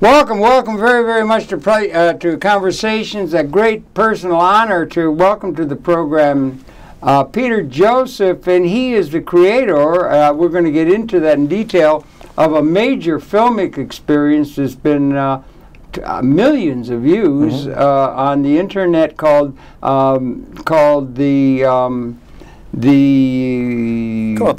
Welcome, welcome very, very much to Conversations. A great personal honor to welcome to the program Peter Joseph, and he is the creator, we're going to get into that in detail, of a major filmic experience that's been millions of views on the internet called the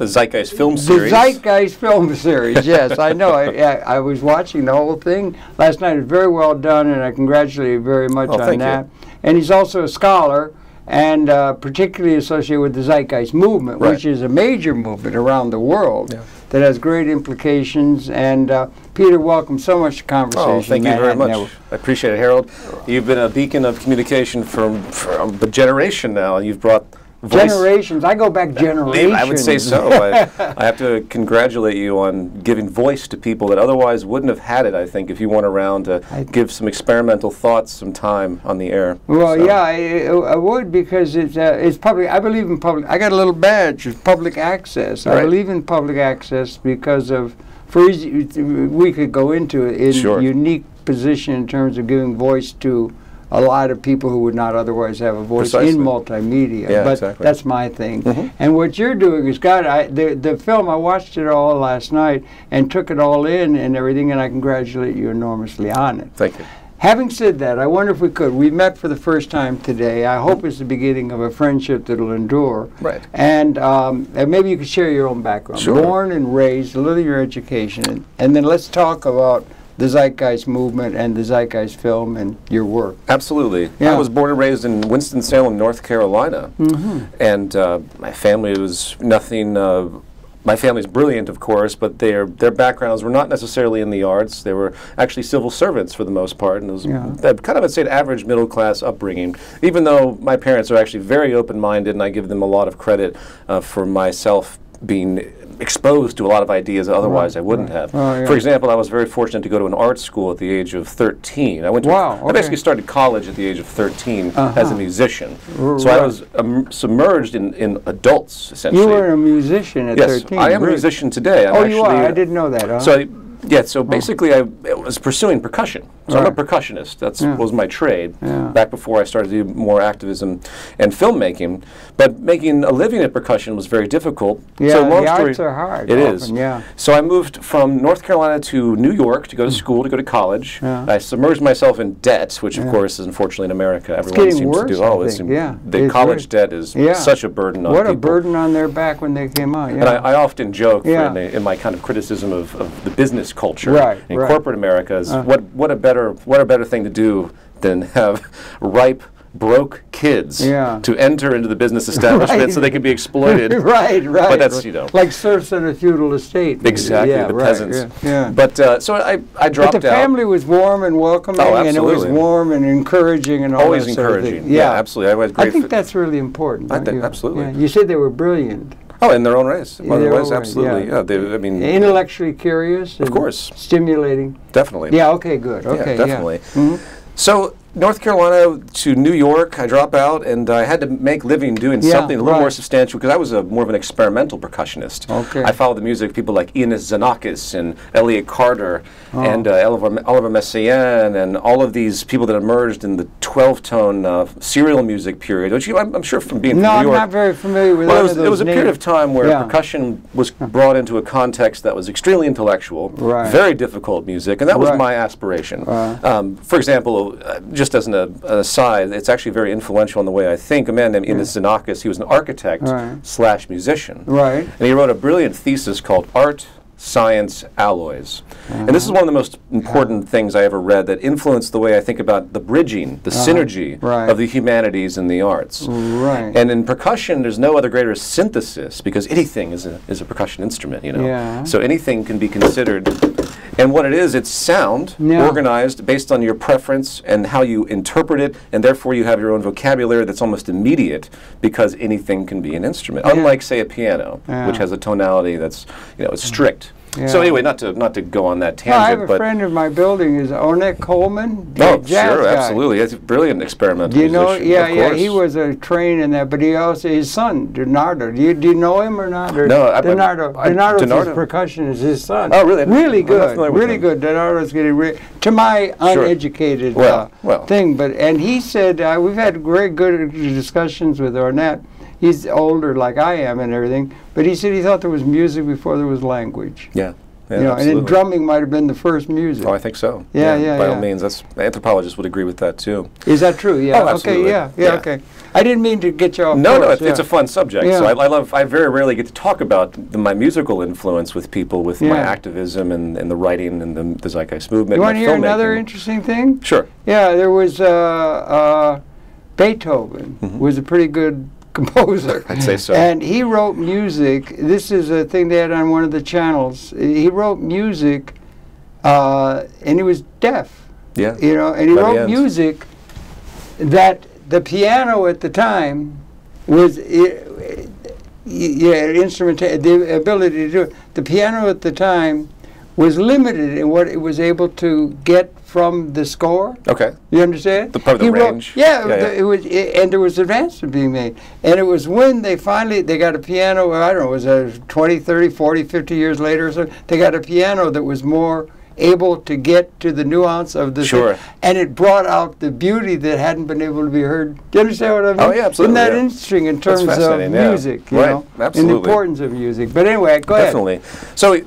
Zeitgeist film series. The Zeitgeist film series, yes, I know. I was watching the whole thing last night. It's very well done, and I congratulate you very much on that. And he's also a scholar, and particularly associated with the Zeitgeist Movement, which is a major movement around the world that has great implications. And Peter, welcome so much to Conversation. Oh, thank you very much. I appreciate it, Harold. You've been a beacon of communication for a generation now, and you've brought generations. I go back generations. I would say so. I have to congratulate you on giving voice to people that otherwise wouldn't have had it, I think, if you weren't around to give some experimental thoughts some time on the air. Well, so. Yeah, I would, because it's public. I believe in public. I got a little badge of public access. I believe in public access because of, we could go into it in unique position in terms of giving voice to a lot of people who would not otherwise have a voice in multimedia. Yeah, but that's my thing. And what you're doing is, the film, I watched it all last night and took it all in and everything, and I congratulate you enormously on it. Thank you. Having said that, I wonder if we could. We met for the first time today. I hope it's the beginning of a friendship that'll endure. Right. And maybe you could share your own background. Sure. Born and raised, a little of your education, and then let's talk about the Zeitgeist Movement and the Zeitgeist film and your work. Absolutely. Yeah. I was born and raised in Winston-Salem, North Carolina. And my family was nothing, my family's brilliant, of course, but their backgrounds were not necessarily in the arts. They were actually civil servants for the most part, and it was kind of, I'd say, an average middle-class upbringing, even though my parents are actually very open-minded, and I give them a lot of credit for myself being exposed to a lot of ideas that otherwise I wouldn't have. For example, I was very fortunate to go to an art school at the age of 13. I went to I basically started college at the age of 13 as a musician. So I was submerged in adults, essentially. You were a musician at 13? Yes, I am a musician today. You are? I didn't know that. So basically I was pursuing percussion. So I'm a percussionist. That was my trade back before I started to do more activism and filmmaking. But making a living at percussion was very difficult. Yeah, so the arts are hard. It is. Yeah. So I moved from North Carolina to New York to go to school, to go to college. I submerged myself in debt, which of course is unfortunately in America everyone seems to do. The college debt is such a burden on people. What a burden on their back when they came out. And I often joke in my kind of criticism of the business culture in corporate America is what a better thing to do than have ripe, broke kids to enter into the business establishment so they can be exploited. But that's, like serfs on a feudal estate. Exactly, the peasants. But so I dropped out. But the family was warm and welcoming, and it was warm and encouraging and all always that encouraging. Sort of thing. Yeah, absolutely. I think that's really important. Absolutely. You said they were brilliant. Oh, in their own ways. Otherwise, absolutely. I mean, intellectually curious. Of course. Stimulating. Definitely. Yeah. Okay. Good. Okay. Yeah, definitely. So North Carolina to New York, I drop out, and I had to make living doing something a little more substantial, because I was more of an experimental percussionist. I followed the music of people like Enos Xenakis and Elliot Carter and Oliver Messiaen and all of these people that emerged in the 12-tone serial music period, which I'm sure from being from New York. No, I'm not very familiar with that. It was a period of time where percussion was brought into a context that was extremely intellectual, very difficult music, and that was my aspiration. For example, just as an aside, it's actually very influential in the way I think. A man named Enos Xenakis, he was an architect / musician. And he wrote a brilliant thesis called Art, Science, Alloys. And this is one of the most important things I ever read that influenced the way I think about the bridging, the synergy of the humanities and the arts. And in percussion, there's no other greater synthesis, because anything is a percussion instrument, So anything can be considered. And what it is, it's sound, organized based on your preference and how you interpret it, and therefore you have your own vocabulary that's almost immediate, because anything can be an instrument. Unlike, say, a piano, which has a tonality that's, it's strict. Yeah. So anyway, not to go on that tangent. Well, I have a friend in my building is Ornette Coleman. Oh, sure, absolutely. He's a brilliant experimental musician. Yeah, he was trained in that, but he also, his son, Donardo. Do you know him or not? Or no, Donardo's his percussionist, his son. Oh, really? Really good, really good. Donardo's getting, to my uneducated thing, and he said, we've had very good discussions with Ornette. He's older like I am and everything, but he said he thought there was music before there was language. Yeah. Yeah, you know, and then drumming might have been the first music. Oh, I think so. Yeah. By all means, anthropologists would agree with that too. Is that true? Yeah. Oh, absolutely. Okay. Yeah. Okay. I didn't mean to get you off. No, it's a fun subject. Yeah. So I very rarely get to talk about my musical influence with people, with my activism and the writing and the Zeitgeist Movement. You want to hear another interesting thing? Sure. Yeah, there was Beethoven was a pretty good composer. I'd say so. And he wrote music. This is a thing they had on one of the channels. He wrote music, and he was deaf. Yeah. You know, and he wrote music that the piano at the time was, instrument, the ability to do it. The piano at the time was limited in what it was able to get from the score. Okay. You understand? The part of the range. It was, and there was advancement being made. And it was when they finally, they got a piano, I don't know, it was 20, 30, 40, 50 years later or so, they got a piano that was more able to get to the nuance of the thing, and it brought out the beauty that hadn't been able to be heard. Do you understand what I mean? Oh, yeah, absolutely. Isn't that interesting in terms of music, you know? Absolutely. And the importance of music. But anyway, go ahead. Definitely. So,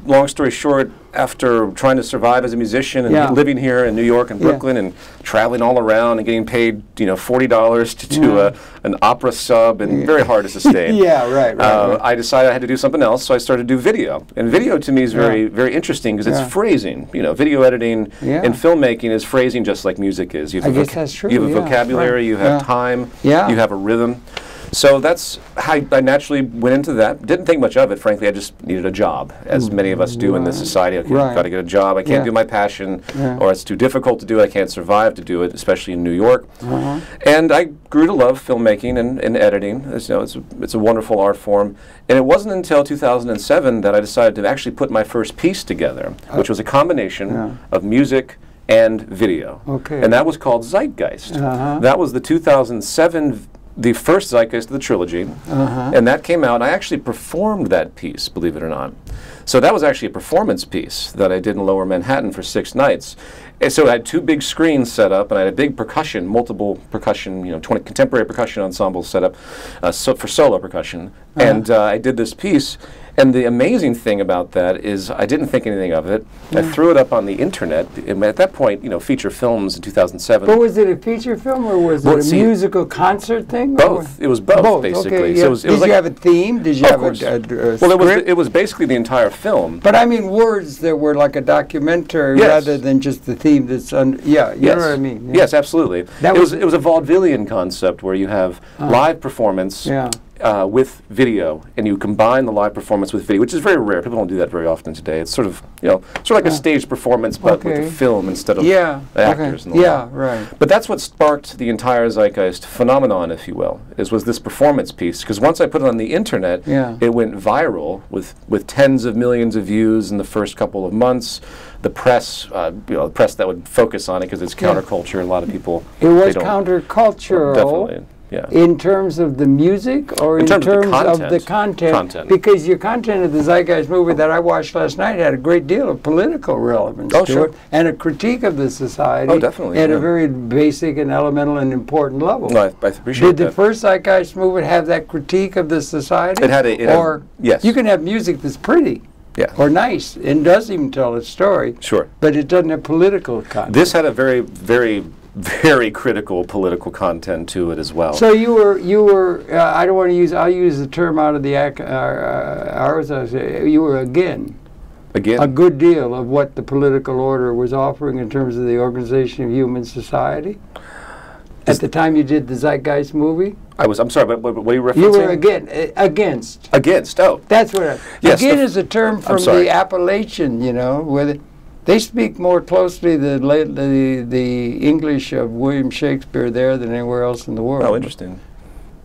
long story short, after trying to survive as a musician and living here in New York and Brooklyn and traveling all around and getting paid, $40 to do an opera sub and very hard to sustain. Right. I decided I had to do something else, so I started to do video. And video to me is very, very interesting because it's phrasing. Video editing and filmmaking is phrasing just like music is. I guess that's true. You have a vocabulary, you have time, you have a rhythm. So that's how I naturally went into that. Didn't think much of it, frankly. I just needed a job, as many of us do in this society. Okay, I've got to get a job. I can't do my passion, or it's too difficult to do it. I can't survive to do it, especially in New York. And I grew to love filmmaking and editing. It's a wonderful art form. And it wasn't until 2007 that I decided to actually put my first piece together, which was a combination of music and video. And that was called Zeitgeist. That was the 2007 the first Zeitgeist of the trilogy, and that came out. I actually performed that piece, believe it or not. So that was actually a performance piece that I did in Lower Manhattan for 6 nights. And so I had 2 big screens set up, and I had a big percussion, multiple percussion, 20 contemporary percussion ensembles set up for solo percussion. And I did this piece. And the amazing thing about that is I didn't think anything of it. I threw it up on the internet. At that point, feature films in 2007. But was it a feature film or was it a musical concert thing? Both. It was both, basically. Okay, so did you have a theme? Did you have a script? Well, it was basically the entire film. But I mean words that were like a documentary rather than just the theme that's you know what I mean? Yeah. Yes, absolutely. It was a vaudevillian concept where you have live performance. With video, and you combine the live performance with video, which is very rare. People don't do that very often today. It's sort of, like a stage performance, but with a film instead of actors. And right. But that's what sparked the entire Zeitgeist phenomenon, if you will, was this performance piece. Because once I put it on the internet, it went viral with tens of millions of views in the first couple of months. The press, the press that would focus on it because it's counterculture. A lot of people. It was countercultural. Definitely. Yeah. In terms of the music or in terms of the content? Because your content of the Zeitgeist movie that I watched last night had a great deal of political relevance to it and a critique of the society at a very basic and elemental and important level. No, I appreciate that. Did the first Zeitgeist movement have that critique of the society? It had a, yes. You can have music that's pretty. Or nice, and does even tell its story. Sure. But it doesn't have political content. This had a very, very, very critical political content to it as well. So you were. I don't want to use. I'll use the term out of the ours. You were again a good deal of what the political order was offering in terms of the organization of human society. At the time you did the Zeitgeist movie. I'm sorry, but what are you referencing? You were against. Against. Oh. That's what. Again is a term from the Appalachian. Where they speak more closely the English of William Shakespeare there than anywhere else in the world. Oh, interesting.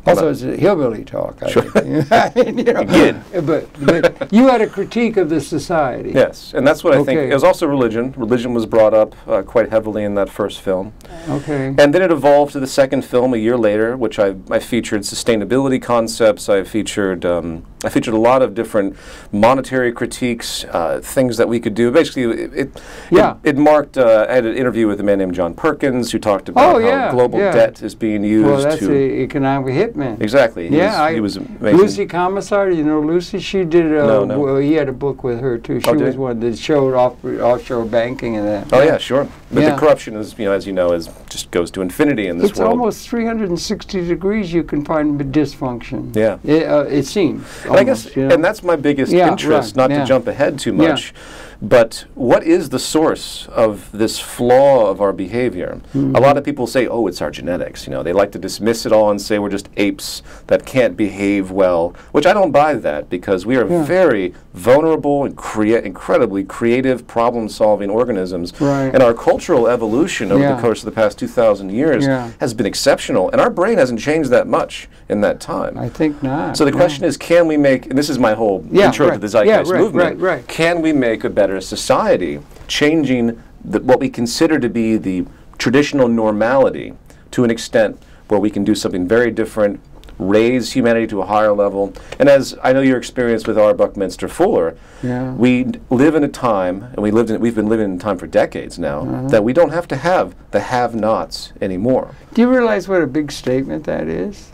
Also, it's a hillbilly talk. Sure. Again. But you had a critique of the society. Yes, and that's what I think. It was also religion. Religion was brought up quite heavily in that first film. Okay. And then it evolved to the second film a year later, which I featured sustainability concepts. I featured a lot of different monetary critiques, things that we could do. Basically, it marked. I had an interview with a man named John Perkins who talked about how global debt is being used. Well, that's the economic hitman. Exactly. He was amazing. Lucy Commissar, you know Lucy? She did. He had a book with her too. She was one that showed offshore banking and that. Oh yeah, sure. But the corruption is, as you know, just goes to infinity in this world. It's almost 360 degrees you can find dysfunction. Yeah. It seems. I guess, and that's my biggest interest. Not to jump ahead too much. But what is the source of this flaw of our behavior? A lot of people say, oh, it's our genetics. They like to dismiss it all and say we're just apes that can't behave well, which I don't buy that, because we are very vulnerable and incredibly creative, problem-solving organisms. Right. And our cultural evolution over the course of the past 2,000 years has been exceptional. And our brain hasn't changed that much in that time. I think not. So the question is, can we make, and this is my whole intro to the Zeitgeist Movement, can we make a better society, changing what we consider to be the traditional normality to an extent where we can do something very different, raise humanity to a higher level. And as I know your experience with R. Buckminster Fuller, we live in a time, and we've been living in a time for decades now, that we don't have to have the have-nots anymore. Do you realize what a big statement that is?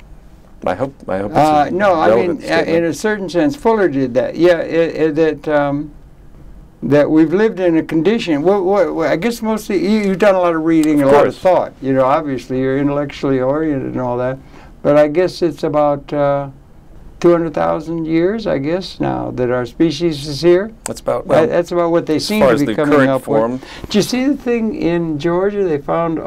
I hope it's a no, I mean, statement. in a certain sense, Fuller did that. Yeah, that we've lived in a condition. I guess mostly you've done a lot of reading, a lot of thought. Obviously you're intellectually oriented and all that. But I guess it's about 200,000 years, I guess, now that our species is here. That's about that's about what they seem to be coming up with. Did you see the thing in Georgia? They found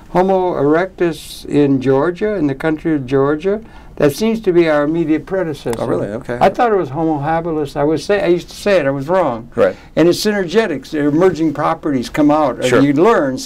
Homo erectus in Georgia, in the country of Georgia. That seems to be our immediate predecessor. Oh, really? Okay. I thought it was Homo habilis. I used to say it. I was wrong. Right. And it's synergetics. The emerging properties come out. Sure. You learn.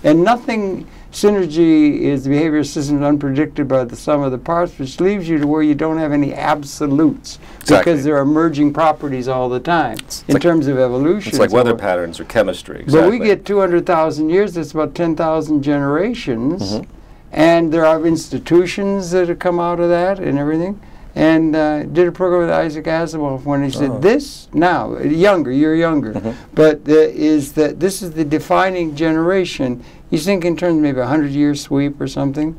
And nothing. Synergy is the behavioral system unpredicted by the sum of the parts, which leaves you to where you don't have any absolutes, because there are emerging properties all the time in terms of evolution. It's like weather patterns or chemistry. Exactly. But we get 200,000 years. That's about 10,000 generations. And there are institutions that have come out of that and everything. And did a program with Isaac Asimov when he said, this, now, you're younger, but this is the defining generation. He's thinking in terms of maybe a 100-year sweep or something.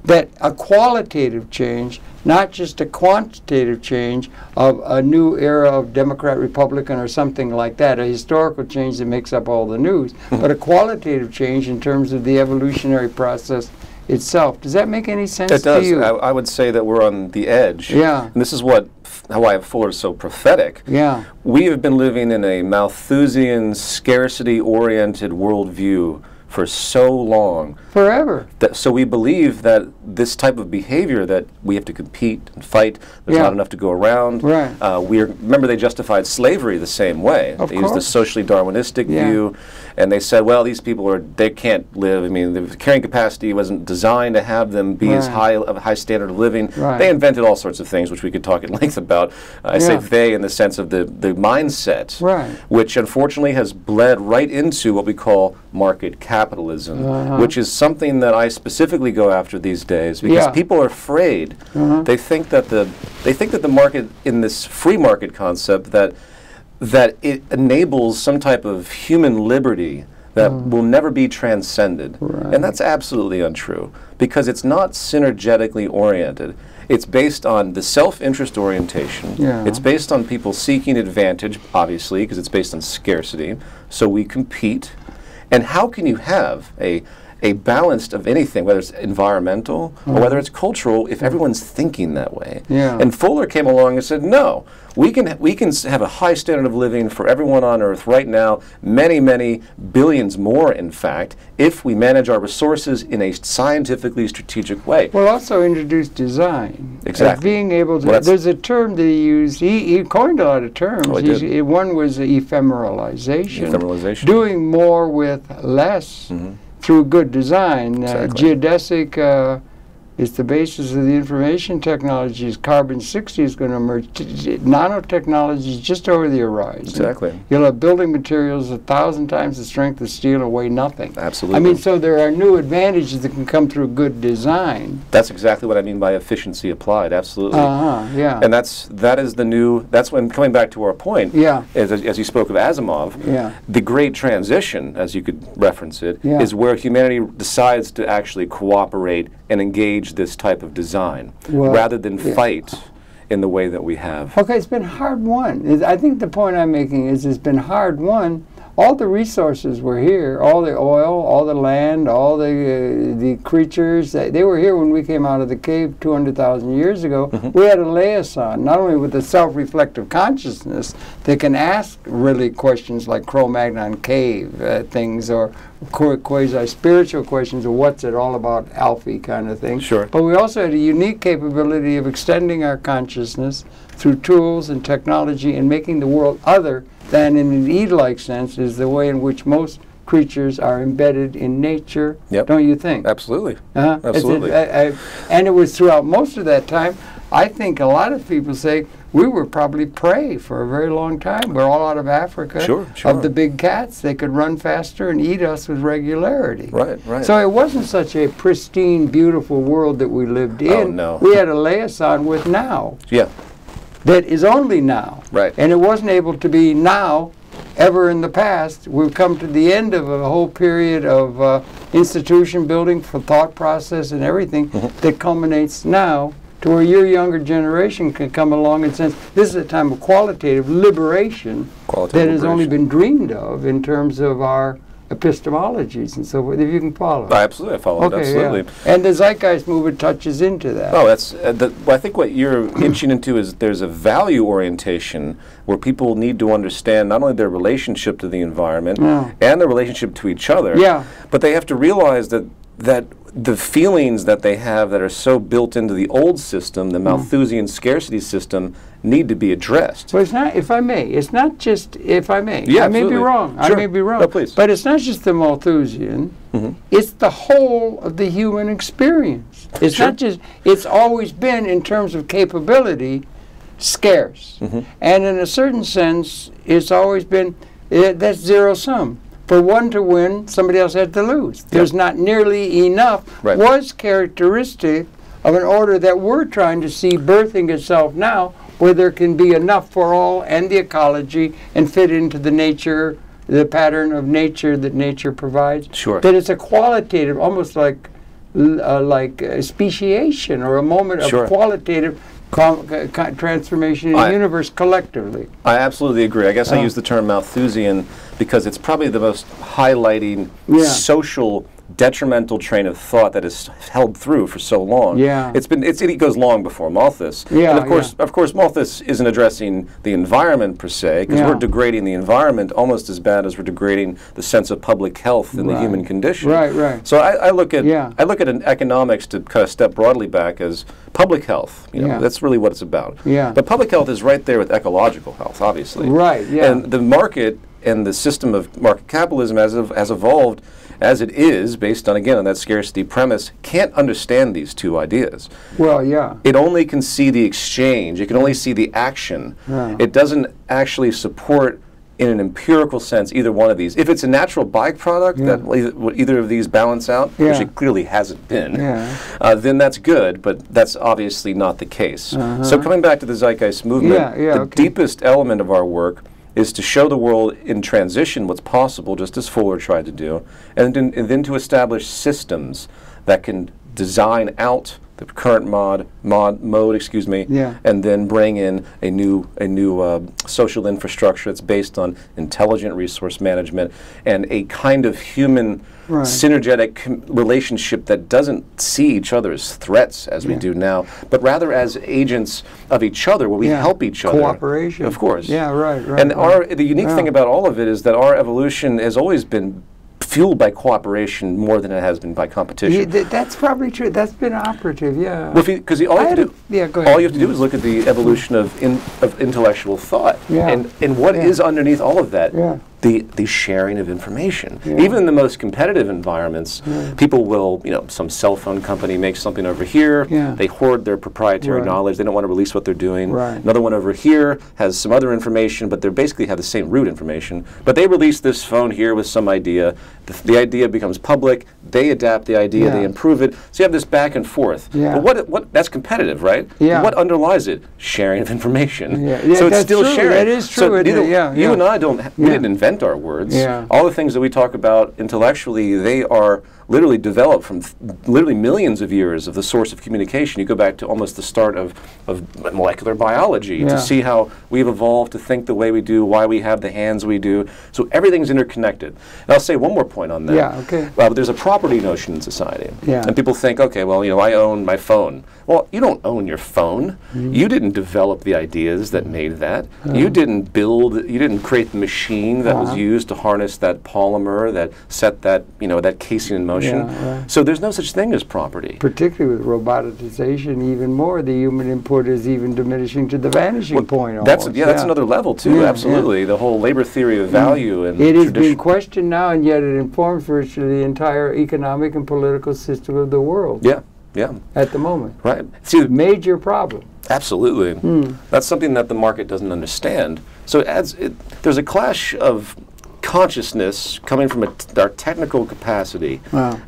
That a qualitative change, not just a quantitative change of a new era of Democrat, Republican, or something like that, a historical change that makes up all the news, but a qualitative change in terms of the evolutionary process itself. Does that make any sense to you? It does. I would say that we're on the edge. Yeah. And this is how Fuller is so prophetic. Yeah. We have been living in a Malthusian, scarcity-oriented worldview for so long. Forever. So we believe that this type of behavior, that we have to compete and fight, there's not enough to go around. Right. Remember, they justified slavery the same way. Of they course. used the socially Darwinistic view, and they said, well, these people they can't live. I mean, the carrying capacity wasn't designed to have them be as high of a high standard of living. Right. They invented all sorts of things, which we could talk at length about. I say they in the sense of the mindset, which unfortunately has bled right into what we call market capitalism, which is something that I specifically go after these days, because people are afraid. They think that the market, in this free market concept, that it enables some type of human liberty that will never be transcended. And that's absolutely untrue, because it's not synergetically oriented. It's based on the self-interest orientation. It's based on people seeking advantage, obviously, because it's based on scarcity. So we compete. And how can you have a balanced of anything, whether it's environmental or whether it's cultural, if everyone's thinking that way? And Fuller came along and said, no, we can have a high standard of living for everyone on Earth right now, many, many billions more, in fact, if we manage our resources in a scientifically strategic way. Well, also introduce design. Exactly. Being able to, there's a term that he used, he coined a lot of terms. One was ephemeralization. Doing more with less. Through good design, geodesic It's the basis of the information technologies. Carbon-60 is going to emerge. Nanotechnology is just over the horizon. Exactly. You'll have building materials 1,000 times the strength of steel and weigh nothing. Absolutely. I mean, so there are new advantages that can come through good design. That's exactly what I mean by efficiency applied. Absolutely. Yeah. And that's when, coming back to our point, as you spoke of Asimov, the great transition, as you could reference it, is where humanity decides to actually cooperate and engage this type of design rather than fight in the way that we have. Okay, it's been hard won. I think the point I'm making is it's been hard won. All the resources were here, all the oil, all the land, all the creatures. They were here when we came out of the cave 200,000 years ago. We had a liaison, not only with the self-reflective consciousness that can ask really questions like Cro-Magnon cave things, or quasi-spiritual questions of what's it all about, Alfie kind of thing. Sure. But we also had a unique capability of extending our consciousness through tools and technology and making the world other than in an Ede-like sense is the way in which most creatures are embedded in nature, don't you think? Absolutely. Absolutely. And it was throughout most of that time, I think a lot of people say, we were probably prey for a very long time. We're all out of Africa. Sure. Of the big cats, they could run faster and eat us with regularity. Right. So it wasn't such a pristine, beautiful world that we lived in. Oh, no. We had a liaison with now. Yeah. That is only now. Right. And it wasn't able to be now ever in the past. We've come to the end of a whole period of institution building for thought process and everything that culminates now to where your younger generation can come along and say, this is a time of qualitative liberation that has only been dreamed of in terms of our epistemologies and so forth, if you can follow. Absolutely, I follow it, absolutely. Yeah. And the Zeitgeist Movement touches into that. Oh, that's, I think what you're inching into is there's a value orientation where people need to understand not only their relationship to the environment and their relationship to each other, but they have to realize that the feelings that they have that are so built into the old system, the Malthusian scarcity system, need to be addressed. Well, it's not, if I may, it's not just, if I may. Yeah, I may be wrong. Sure. I may be wrong. No, please. But it's not just the Malthusian. It's the whole of the human experience. It's not just, it's always been, in terms of capability, scarce. And in a certain sense, it's always been, that's zero sum. For one to win, somebody else had to lose. There's not nearly enough was characteristic of an order that we're trying to see birthing itself now, where there can be enough for all and the ecology and fit into the nature, the pattern of nature that nature provides. That it's a qualitative, almost like speciation, or a moment of qualitative transformation in the universe collectively. I absolutely agree. I guess I use the term Malthusian because it's probably the most highlighting social detrimental train of thought that is held through for so long. It goes long before Malthus. And of course Malthus isn't addressing the environment per se, because we're degrading the environment almost as bad as we're degrading the sense of public health in the human condition. So I look at an economics, to kind of step broadly back, as public health. You know, that's really what it's about. But public health is right there with ecological health, obviously. And the market and the system of market capitalism has evolved as it is, based on, again, on that scarcity premise, can't understand these two ideas. It only can see the exchange. It can only see the action. It doesn't actually support, in an empirical sense, either one of these. If it's a natural byproduct that either of these balance out, which it clearly hasn't been, then that's good, but that's obviously not the case. So coming back to the Zeitgeist Movement, the deepest element of our work is to show the world in transition what's possible, just as Fuller tried to do, and then to establish systems that can design out the current mode, and then bring in a new social infrastructure that's based on intelligent resource management and a kind of human synergetic relationship that doesn't see each other as threats as we do now, but rather as agents of each other, where we help each other. Cooperation. Of course. And the unique thing about all of it is that our evolution has always been fueled by cooperation more than it has been by competition. That's probably true. That's been operative, Because all you have to do is look at the evolution of intellectual thought, and what is underneath all of that. the sharing of information. Even in the most competitive environments, people will, some cell phone company makes something over here, they hoard their proprietary knowledge, they don't want to release what they're doing. Another one over here has some other information, but they basically have the same root information. But they release this phone here with some idea, the idea becomes public, they adapt the idea, they improve it, so you have this back and forth. But what that's competitive, right? What underlies it? Sharing of information. So it's still sharing. That is true. So you and I we didn't invent our words. All the things that we talk about intellectually, they are literally developed from literally millions of years of the source of communication. You go back to almost the start of molecular biology to see how we've evolved to think the way we do, why we have the hands we do. So everything's interconnected. And I'll say one more point on that. There's a property notion in society. And people think, okay, well, I own my phone. Well, you don't own your phone. You didn't develop the ideas that made that. You didn't create the machine that was used to harness that polymer that set that, that casing in motion. So there's no such thing as property. Particularly with roboticization, even more, the human input is even diminishing to the vanishing point almost. That's another level too, absolutely. The whole labor theory of value and it is being questioned now, and yet it informs virtually the entire economic and political system of the world. At the moment. See, major problem. Absolutely. That's something that the market doesn't understand. So there's a clash of consciousness coming from our technical capacity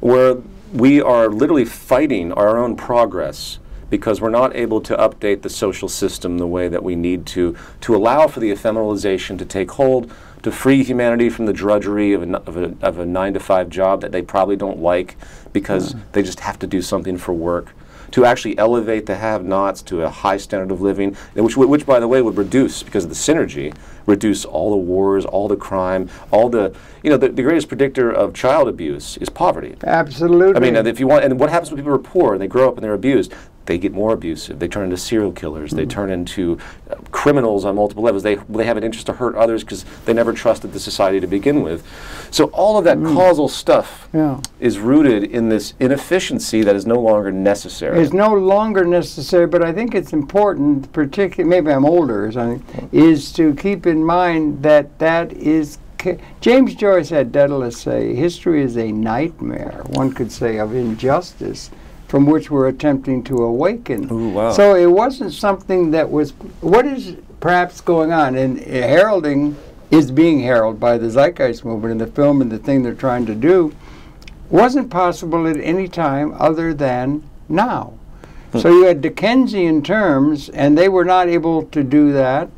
where we are literally fighting our own progress because we're not able to update the social system the way that we need to allow for the ephemeralization to take hold, to free humanity from the drudgery of a 9-to-5 job that they probably don't like because they just have to do something for work, to actually elevate the have-nots to a high standard of living, which by the way would reduce, because of the synergy, reduce all the wars, all the crime, all the, the greatest predictor of child abuse is poverty. Absolutely. I mean, if you want, and what happens when people are poor and they grow up and they're abused? They get more abusive. They turn into serial killers. They turn into criminals on multiple levels. They have an interest to hurt others because they never trusted the society to begin with. So all of that causal stuff is rooted in this inefficiency that is no longer necessary. It's no longer necessary, but I think it's important, particularly, maybe I'm older or something, is to keep in mind that that is James Joyce had Daedalus say, history is a nightmare, one could say, of injustice, from which we're attempting to awaken. Ooh, wow. So it wasn't something that was, what is perhaps going on? And heralding is being heralded by the Zeitgeist Movement in the film and the thing they're trying to do, wasn't possible at any time other than now. So you had Dickensian terms, and they were not able to do that,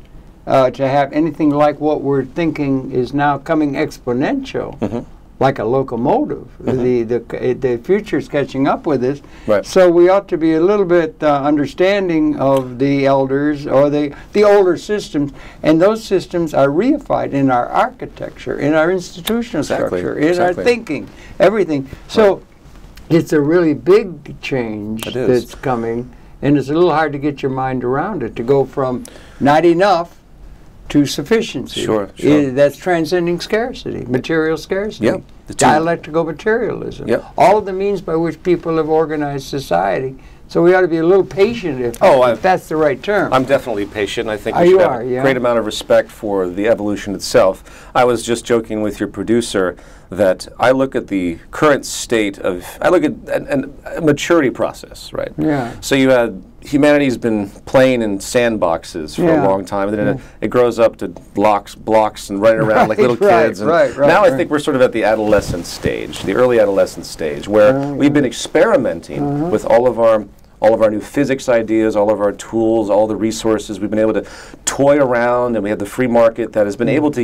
to have anything like what we're thinking is now coming exponential. Like a locomotive. The future's catching up with us. So we ought to be a little bit understanding of the elders or the older systems, and those systems are reified in our architecture, in our institutional structure, in our thinking, everything. So it's a really big change that's coming, and it's a little hard to get your mind around it, to go from not enough to sufficiency. That's transcending scarcity, material scarcity. Dialectical materialism. All of the means by which people have organized society. So we ought to be a little patient if that's the right term. I'm definitely patient. I think we should have a great amount of respect for the evolution itself. I was just joking with your producer that I look at the current state of, I look at a maturity process, right? So you had, humanity's been playing in sandboxes for a long time, and then it grows up to blocks and running around like little kids. And now I think we're sort of at the adolescent stage, the early adolescent stage, where we've been experimenting with all of our new physics ideas, all of our tools, all the resources. We've been able to toy around, and we have the free market that has been able to,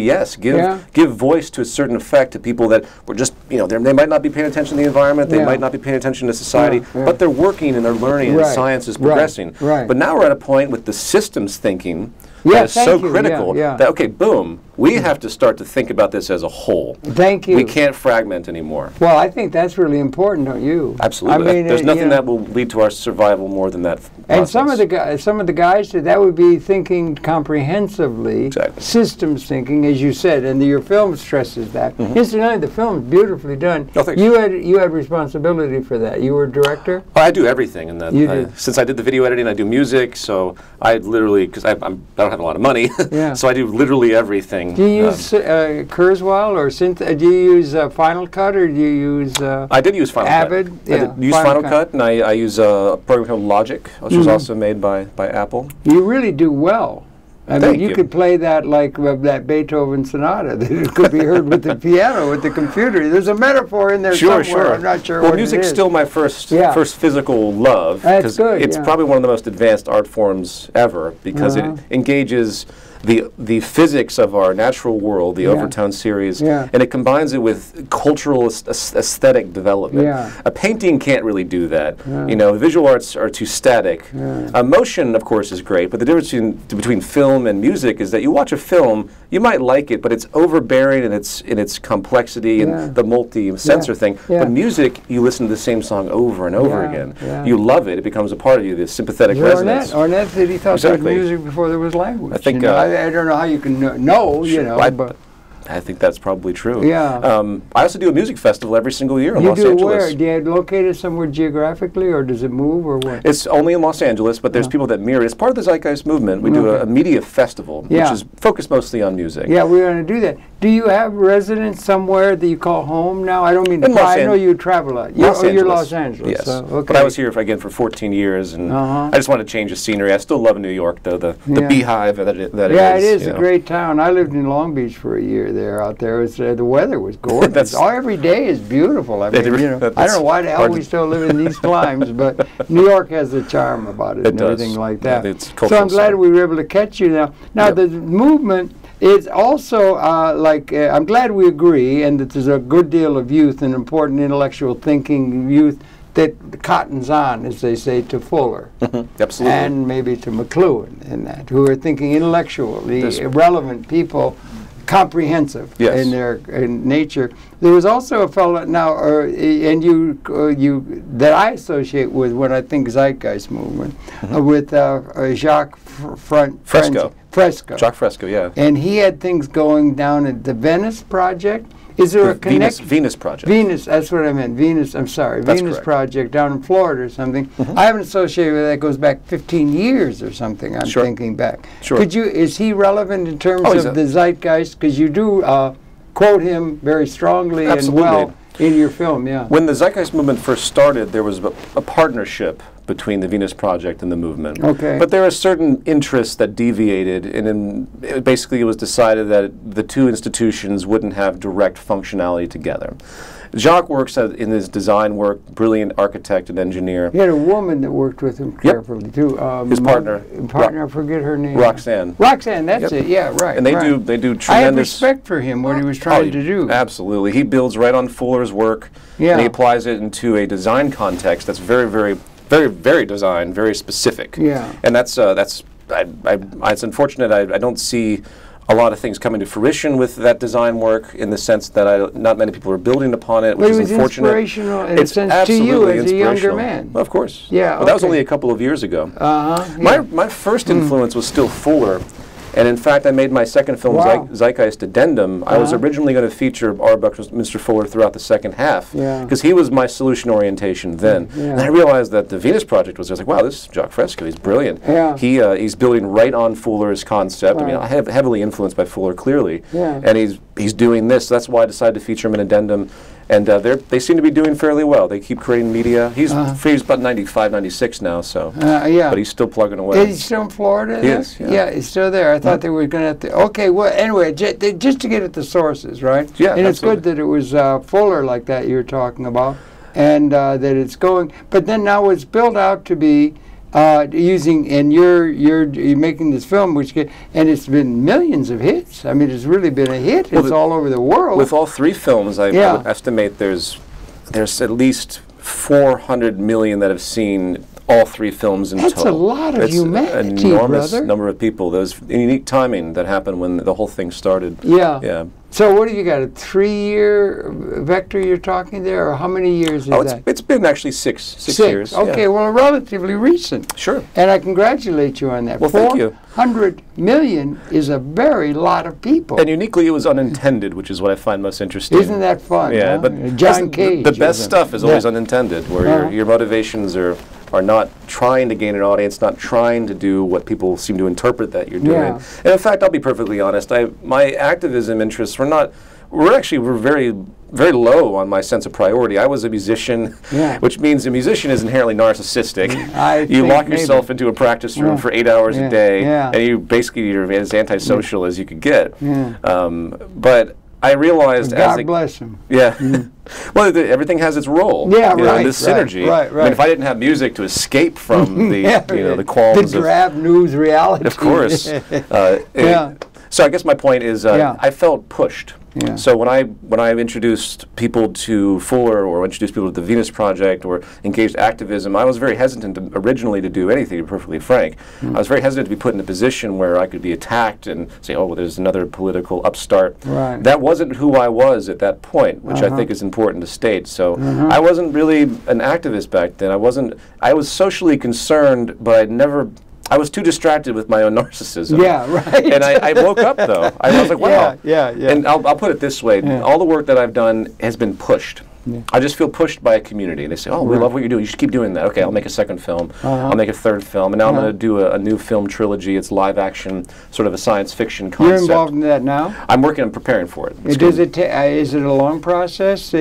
give voice to a certain effect to people that were just, they might not be paying attention to the environment, they might not be paying attention to society, but they're working and they're learning and science is progressing. But now we're at a point with the systems thinking that is so critical that, okay, boom, we have to start to think about this as a whole. We can't fragment anymore. Well, I think that's really important, don't you? Absolutely. I mean, there's nothing that will lead to our survival more than that process. And some of the guys said that would be thinking comprehensively, systems thinking, as you said, and your film stresses that. Incidentally, the film is beautifully done. You had responsibility for that. You were director? I do everything in that. Since I did the video editing, I do music, so I literally, because I don't have a lot of money, so I do literally everything. composition. Do you use Kurzweil or do you use Final Cut or do you use I did use Final Avid? Cut. Yeah, I did use Final Cut, and I use a program called Logic, which was also made by Apple. You really do well. I mean, Thank you could play that like that Beethoven sonata. That it could be heard with the piano, with the computer. There's a metaphor in there somewhere. Sure. I'm not sure well, what it is. music's still my first physical love. That's good. It's probably one of the most advanced art forms ever because it engages the physics of our natural world, the overtone series, and it combines it with cultural aesthetic development. A painting can't really do that. You know, visual arts are too static. Motion, of course, is great, but the difference between film and music is that you watch a film, you might like it, but it's overbearing in its complexity and the multi-sensor thing. But music, you listen to the same song over and over again. You love it. It becomes a part of you, this sympathetic resonance. Ornette said he thought about music before there was language. I think I don't know how you can know, you know, but I think that's probably true. I also do a music festival every single year in Los Angeles. Where? Do you locate it somewhere geographically, or does it move, or what? It's only in Los Angeles, but there's people that mirror it. It's part of the Zeitgeist Movement. We do a media festival, which is focused mostly on music. Yeah, we're going to do that. Do you have residence somewhere that you call home now? I don't mean to I know you travel a lot. You're Los Angeles. Yes. So, okay. But I was here again for 14 years, and I just wanted to change the scenery. I still love New York, though, the beehive that it is. Yeah, it is a great town. I lived in Long Beach for a year there out there. The weather was gorgeous. Every day is beautiful. I mean, you know, I don't know why the hell we still live in these climes, but New York has a charm about it and everything like that. So I'm glad we were able to catch you now. Now, the movement is also I'm glad we agree and that there's a good deal of youth and important intellectual thinking youth that cottons on, as they say, to Fuller. Absolutely. And maybe to McLuhan and that, who are thinking intellectually, relevant people, comprehensive in their nature. There was also a fellow now, and you that I associate with when I think Zeitgeist Movement, with Jacques Fresco. Jacques Fresco, yeah. And he had things going down at the Venice Project. Is there a connection? Venus Project. Venus, that's what I meant. Venus, I'm sorry. That's Venus correct. Project down in Florida or something. I haven't associated with that. It goes back 15 years or something, I'm thinking back. Is he relevant in terms of the zeitgeist? Because you do quote him very strongly and well in your film, When the Zeitgeist Movement first started, there was a partnership between the Venus Project and the movement. But there are certain interests that deviated, and basically it was decided that the two institutions wouldn't have direct functionality together. Jacques works in his design work, brilliant architect and engineer. He had a woman that worked with him carefully too. His partner, I forget her name. Roxanne. Roxanne, that's it. Yeah, right. And they do tremendous. I have respect for him, what he was trying to do. Absolutely, he builds right on Fuller's work, and he applies it into a design context that's very design, very specific. And that's it's unfortunate I don't see a lot of things coming to fruition with that design work, in the sense that not many people are building upon it, which is unfortunate. Inspirational in a sense to you as a younger man. Well, of course. Yeah. But that was only a couple of years ago. My first influence was still Fuller. And in fact, I made my second film, Zeitgeist Addendum. I was originally going to feature R. Buckminster Fuller throughout the second half, because he was my solution orientation then. And I realized that the Venus Project was like, wow, this is Jacques Fresco. He's brilliant. He's building right on Fuller's concept. I mean, I have heavily influenced by Fuller, clearly. And he's doing this. So that's why I decided to feature him in Addendum. And they seem to be doing fairly well. They keep creating media. He's about 95, 96 now, so. But he's still plugging away. Is he still in Florida? He is. Yeah, he's still there. I thought they were going to have to. Okay, well, anyway, just to get at the sources, right? Yeah, and it's good that it was Fuller like that you were talking about, and that it's going. But then now it's built out to be using, and you're making this film, and it's been millions of hits. I mean, it's really been a hit. It's all over the world. With all three films, I would estimate there's at least 400 million that have seen all three films in total. That's a lot of humanity, an enormous number of people. There's unique timing that happened when the whole thing started. Yeah. So what do you got, a 3-year vector you're talking there, or how many years is that? It's been actually six years. Okay, well, relatively recent. Sure. And I congratulate you on that. Well, thank you. 100 million is a very lot of people. And uniquely, it was unintended, which is what I find most interesting. Isn't that fun? Yeah, huh? but John Cage. The best stuff is always unintended, where your motivations are not trying to gain an audience, not trying to do what people seem to interpret that you're doing. And in fact, I'll be perfectly honest, my activism interests were very, very low on my sense of priority. I was a musician, which means a musician is inherently narcissistic. You lock yourself into a practice room for 8 hours a day, and you're as antisocial as you could get. But I realized God bless him. Well, everything has its role. And this synergy. I mean, if I didn't have music to escape from the the qualms the drab news reality. Of course. So I guess my point is, I felt pushed. So when I introduced people to Fuller, or introduced people to the Venus Project, or engaged activism, I was very hesitant originally to do anything, to be perfectly frank. I was very hesitant to be put in a position where I could be attacked and say, oh, well, there's another political upstart. That wasn't who I was at that point, which I think is important to state. So I wasn't really an activist back then. I was socially concerned, but I was too distracted with my own narcissism. And I woke up, though. I was like, wow. And I'll put it this way. All the work that I've done has been pushed. I just feel pushed by a community. They say, oh, we love what you're doing. You should keep doing that. Okay, I'll make a second film. I'll make a third film. And now I'm going to do a new film trilogy. It's live action, sort of a science fiction concept. You're involved in that now? I'm working on preparing for it. Is it a long process?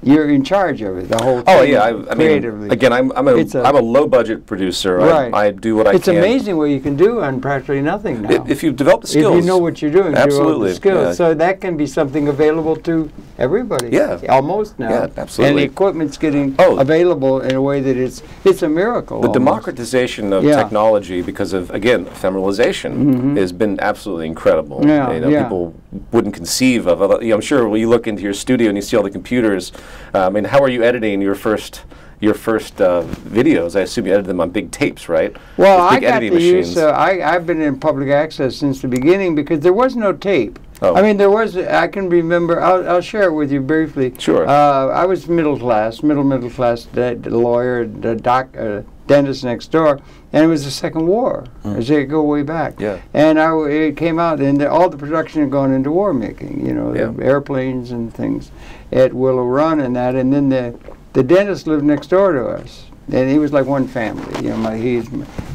You're in charge of it, the whole thing. Oh yeah, I mean, again, I'm a low budget producer. I do what I can. It's amazing what you can do on practically nothing now. If you develop the skills. If you know what you're doing, absolutely. The skills. So that can be something available to everybody. Almost now. Yeah, absolutely. And the equipment's getting available in a way that it's a miracle. The democratization of technology, because of, again, ephemeralization, has been absolutely incredible. People wouldn't conceive of. I'm sure when you look into your studio and you see all the computers. I mean, how are you editing your first videos? I assume you edited them on big tapes, right? Well, I got to use. I've been in public access since the beginning because there was no tape. I mean, there was. I can remember. I'll share it with you briefly. Sure. I was middle class, lawyer, dentist next door, and it was the Second War. They go way back. And it came out, and all the production had gone into war making. The airplanes and things at Willow Run and that. And then the dentist lived next door to us, and he was like one family.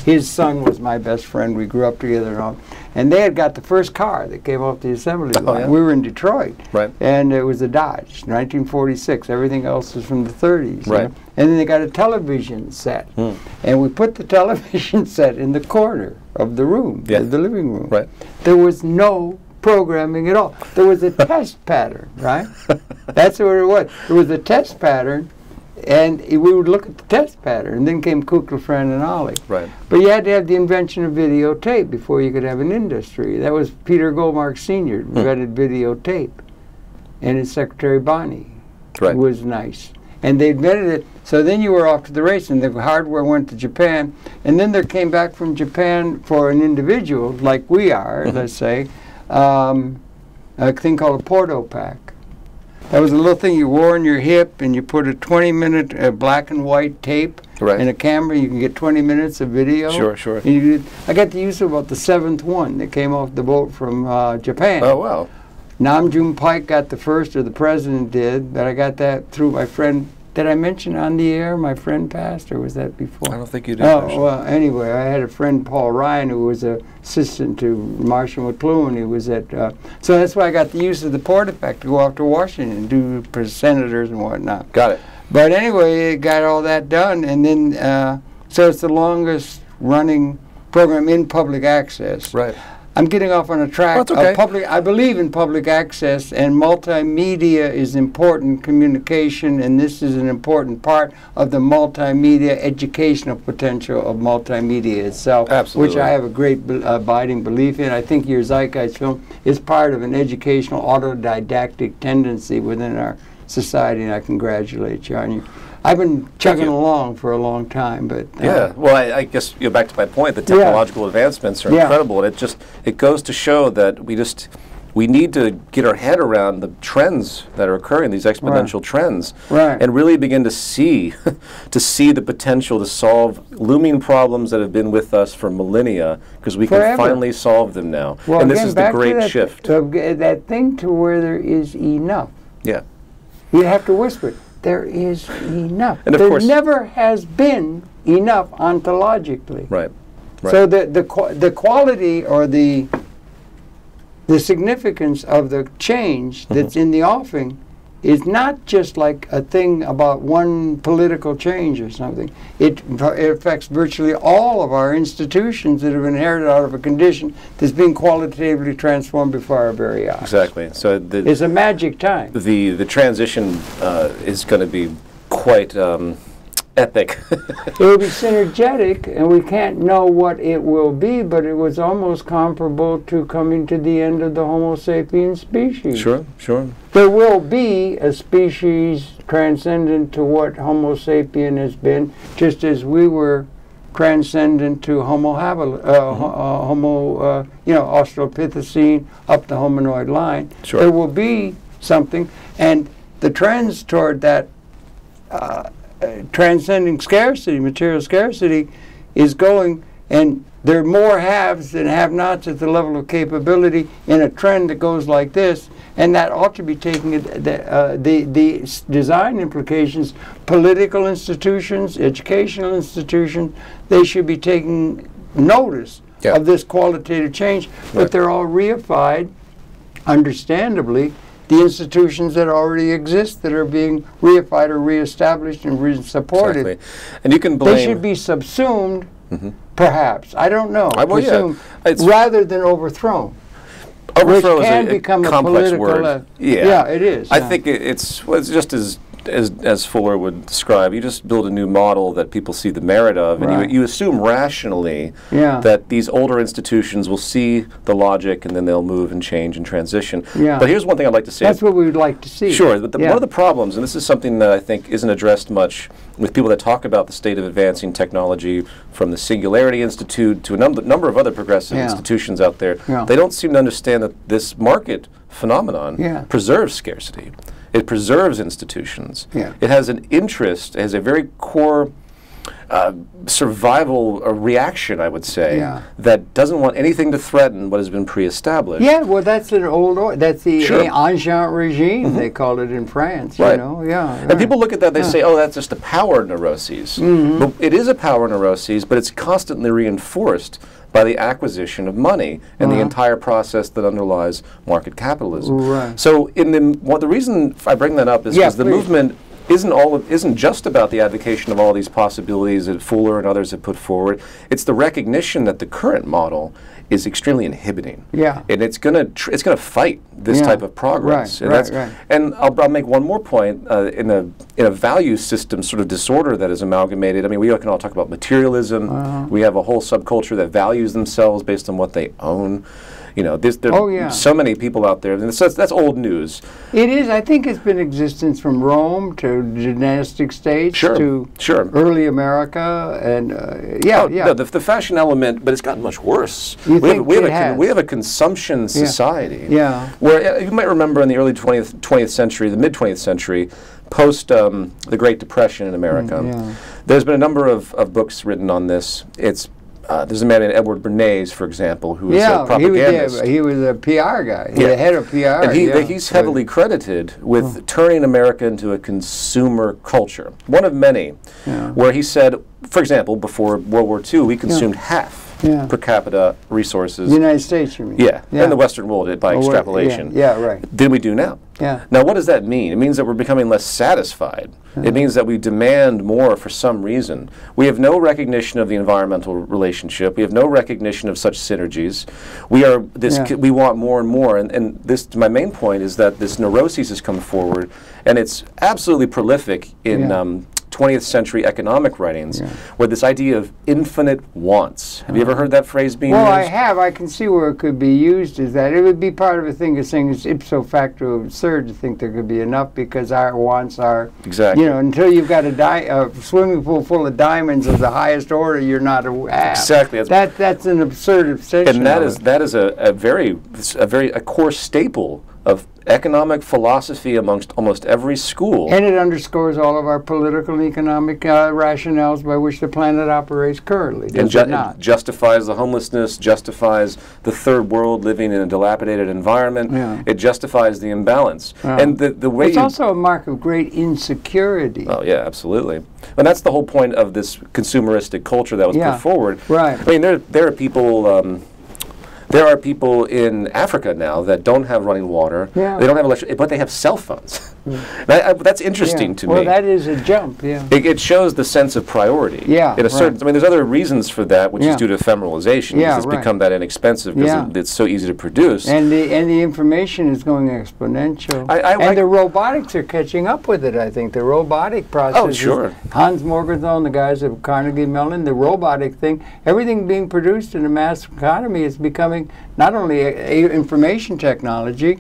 His son was my best friend. We grew up together and all. And they had got the first car that came off the assembly line. We were in Detroit, and it was a Dodge, 1946. Everything else was from the 30s. And then they got a television set, and we put the television set in the corner of the room, the living room. There was no programming at all. There was a test pattern, That's what it was. There was a test pattern, and we would look at the test pattern, and then came Kukla, Fran, and Ollie. But you had to have the invention of videotape before you could have an industry. That was Peter Goldmark Sr. invented videotape, and his secretary Bonnie was nice. And they invented it, so then you were off to the race, and the hardware went to Japan, and then there came back from Japan for an individual, like we are, let's say, a thing called a Porto pack. That was a little thing you wore on your hip, and you put a 20-minute black and white tape in a camera. You can get 20 minutes of video. I got the use of about the 7th one that came off the boat from Japan. Oh, wow. Nam June Paik got the first, or the president did, but I got that through my friend. Did I mention on the air my friend passed, or was that before? I don't think you did. Oh, well, anyway, I had a friend, Paul Ryan, who was an assistant to Marshall McLuhan. He was at, so that's why I got the use of the Portapack to go off to Washington and do for senators and whatnot. Got it. But anyway, it got all that done, and then, so it's the longest running program in public access. I'm getting off on a track of public. I believe in public access, and multimedia is important communication, and this is an important part of the multimedia educational potential of multimedia itself, which I have a great abiding belief in. I think your Zeitgeist film is part of an educational autodidactic tendency within our society, and I congratulate you on you. I've been chugging along for a long time, but well, I guess back to my point. The technological advancements are incredible, and it goes to show that we need to get our head around the trends that are occurring, these exponential trends, and really begin to see the potential to solve looming problems that have been with us for millennia, because we can finally solve them now. Well, and this is the great shift. That thing to where there is enough. Yeah. You have to whisper it. There is enough. And of there course, never has been enough ontologically. Right. So the quality or the significance of the change that's in the offing is not just like a thing about one political change or something. It affects virtually all of our institutions that have inherited out of a condition that's being qualitatively transformed before our very eyes. Exactly. So it's a magic time. The transition is going to be quite epic. It will be synergetic, and we can't know what it will be, but it was almost comparable to coming to the end of the Homo sapiens species. Sure, sure. There will be a species transcendent to what Homo sapien has been, just as we were transcendent to Homo Australopithecine up the hominoid line. Sure. There will be something, and the trends toward that transcending scarcity, material scarcity, is going, and there are more haves than have-nots at the level of capability in a trend that goes like this, and that ought to be taking the design implications. Political institutions, educational institutions, they should be taking notice of this qualitative change, but they're all reified, understandably, the institutions that already exist that are being reified or reestablished and supported. Exactly. And you can blame... They should be subsumed, perhaps. I don't know. Well, rather than overthrown. Overthrow which can is a become complex a word. Yeah, it is. I think it's just as Fuller would describe, you just build a new model that people see the merit of, and you assume rationally that these older institutions will see the logic, and then they'll move and change and transition. But here's one thing I'd like to say. That's what we would like to see. Sure, but one of the problems, and this is something that I think isn't addressed much with people that talk about the state of advancing technology, from the Singularity Institute to a number of other progressive institutions out there, they don't seem to understand that this market phenomenon preserves scarcity. It preserves institutions. It has an interest, it has a very core survival reaction, I would say, that doesn't want anything to threaten what has been pre-established. Yeah, well, that's an old, that's the ancien regime, they call it in France, you know, And people look at that, they say, oh, that's just a power neuroses. But it is a power neuroses, but it's constantly reinforced by the acquisition of money and the entire process that underlies market capitalism. So the reason I bring that up is because the movement isn't just about the advocation of all these possibilities that Fuller and others have put forward. It's the recognition that the current model is extremely inhibiting. And it's gonna fight this type of progress. And I'll make one more point. In a value system sort of disorder that is amalgamated, I mean, we can all talk about materialism. We have a whole subculture that values themselves based on what they own. You know, there are so many people out there, and that's old news. It is. I think it's been in existence from Rome to dynastic states to early America, and No, the fashion element, but it's gotten much worse. We have a consumption society. Where you might remember in the early 20th century, the mid 20th century, post the Great Depression in America, there's been a number of books written on this. There's a man named Edward Bernays, for example, who was a propagandist. He was a PR guy. The head of PR. And he's heavily credited with turning America into a consumer culture. One of many, where he said, for example, before World War II, we consumed half per capita resources. The United States, you mean? And the Western world by extrapolation. Than we do now. Now, what does that mean? It means that we're becoming less satisfied. It means that we demand more for some reason. We have no recognition of the environmental relationship. We have no recognition of such synergies. We want more and more. And this, my main point is that this neuroses has come forward, and it's absolutely prolific in 20th century economic writings, where this idea of infinite wants. Have you ever heard that phrase being used? Well, I have. I can see where it could be used, is that it would be part of a thing of saying it's ipso facto absurd to think there could be enough, because our wants are, you know, until you've got a swimming pool full of diamonds of the highest order, you're not aware. Exactly. That's an absurd obsession. And that is a core staple of economic philosophy amongst almost every school. And it underscores all of our political and economic rationales by which the planet operates currently, does it not? It justifies the homelessness, justifies the third world living in a dilapidated environment. Yeah. It justifies the imbalance. Yeah. And the way it's also a mark of great insecurity. Oh, yeah, absolutely. And that's the whole point of this consumeristic culture that was put forward. Right. I mean, there are people... there are people in Africa now that don't have running water. Yeah. They don't have electricity, but they have cell phones. That's interesting to me. Well, that is a jump. Yeah. It shows the sense of priority. Yeah. In a certain, I mean, there's other reasons for that, which is due to ephemeralization. Yeah. It's become that inexpensive because it's so easy to produce. And the information is going exponential. And the robotics are catching up with it. I think the robotic process. Oh, sure. Hans Morgenthau and the guys at Carnegie Mellon, the robotic thing, everything being produced in a mass economy is becoming not only information technology,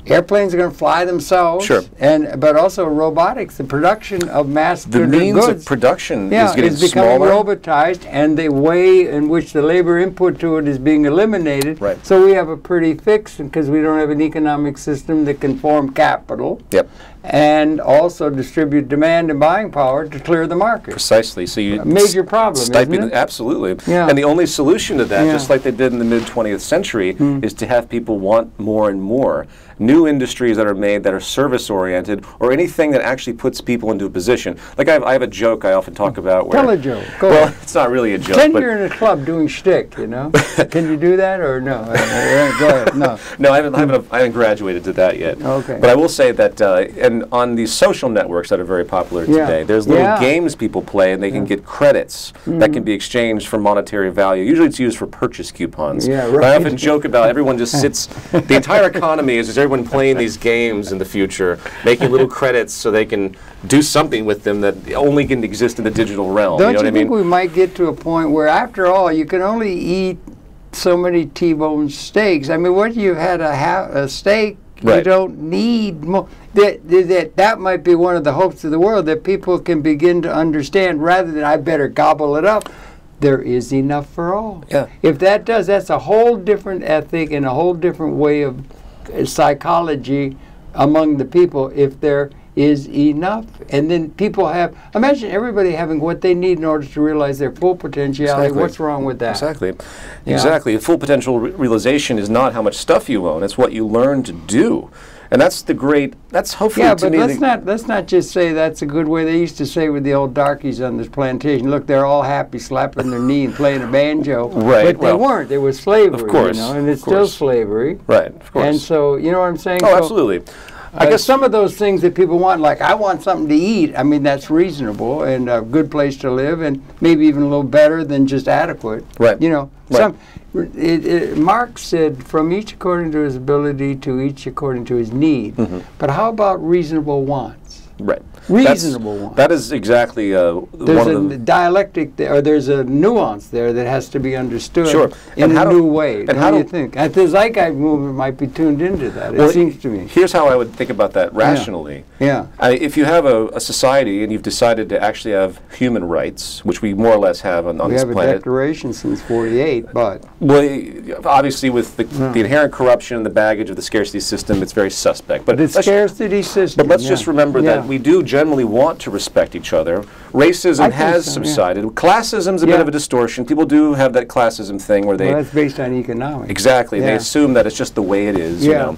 airplanes are going to fly themselves, but also robotics, the production of mass goods. The means of production is getting becoming smaller. robotized, and the way in which the labor input to it is being eliminated. Right. So we have a pretty fix, because we don't have an economic system that can form capital. Yep. And also distribute demand and buying power to clear the market. Precisely. So you a major problem, isn't it? Absolutely. Yeah. And the only solution to that, just like they did in the mid-20th century, is to have people want more and more. New industries that are made that are service-oriented, or anything that actually puts people into a position. Like I have a joke I often talk about. Where, tell a joke. Go well, on. It's not really a joke. Pretend you're in a club doing shtick, you know? Can you do that or no? Go ahead. No. No, I haven't graduated to that yet. Okay. But I will say that, and on these social networks that are very popular today, there's little games people play, and they can get credits that can be exchanged for monetary value. Usually it's used for purchase coupons. Yeah, right. But I often joke about everyone just sits, the entire economy is everyone playing these games in the future, making little credits so they can do something with them that only can exist in the digital realm. Don't you know what I mean? Think we might get to a point where, after all, you can only eat so many T-bone steaks? I mean, once you've had a steak, you don't need more. That might be one of the hopes of the world, that people can begin to understand, rather than I better gobble it up, there is enough for all. Yeah. If that does, that's a whole different ethic and a whole different way of psychology among the people, if there is enough. And then people have, imagine everybody having what they need in order to realize their full potentiality. Exactly. What's wrong with that? Exactly. Yeah. Exactly. Full potential realization is not how much stuff you own, it's what you learn to do. And that's the great, that's hopefully to me. Yeah, but let's not just say that's a good way. They used to say with the old darkies on this plantation, look, they're all happy slapping their knee and playing a banjo. Right. But they weren't. There was slavery. Of course. You know, and it's still slavery. Right, of course. And so, you know what I'm saying? Oh, absolutely. I guess some of those things that people want, like I want something to eat, I mean, that's reasonable and a good place to live, and maybe even a little better than just adequate. Right. You know, Marx said, from each according to his ability, to each according to his need. But how about reasonable wants? Right. Reasonable wants. That is exactly there's a dialectic there, or there's a nuance there that has to be understood in a new way. And how do you think? The Zeitgeist Movement might be tuned into that, it seems to me. Here's how I would think about that rationally. Yeah. If you have a society and you've decided to actually have human rights, which we more or less have on this planet. We have a declaration since '48, but... Well, obviously with the inherent corruption and the baggage of the scarcity system, it's very suspect. But the scarcity system. But let's just remember that we do generally want to respect each other. Racism has subsided. Classism's a bit of a distortion. People do have that classism thing where they... Well, that's based on economics. Exactly. They assume that it's just the way it is, you know.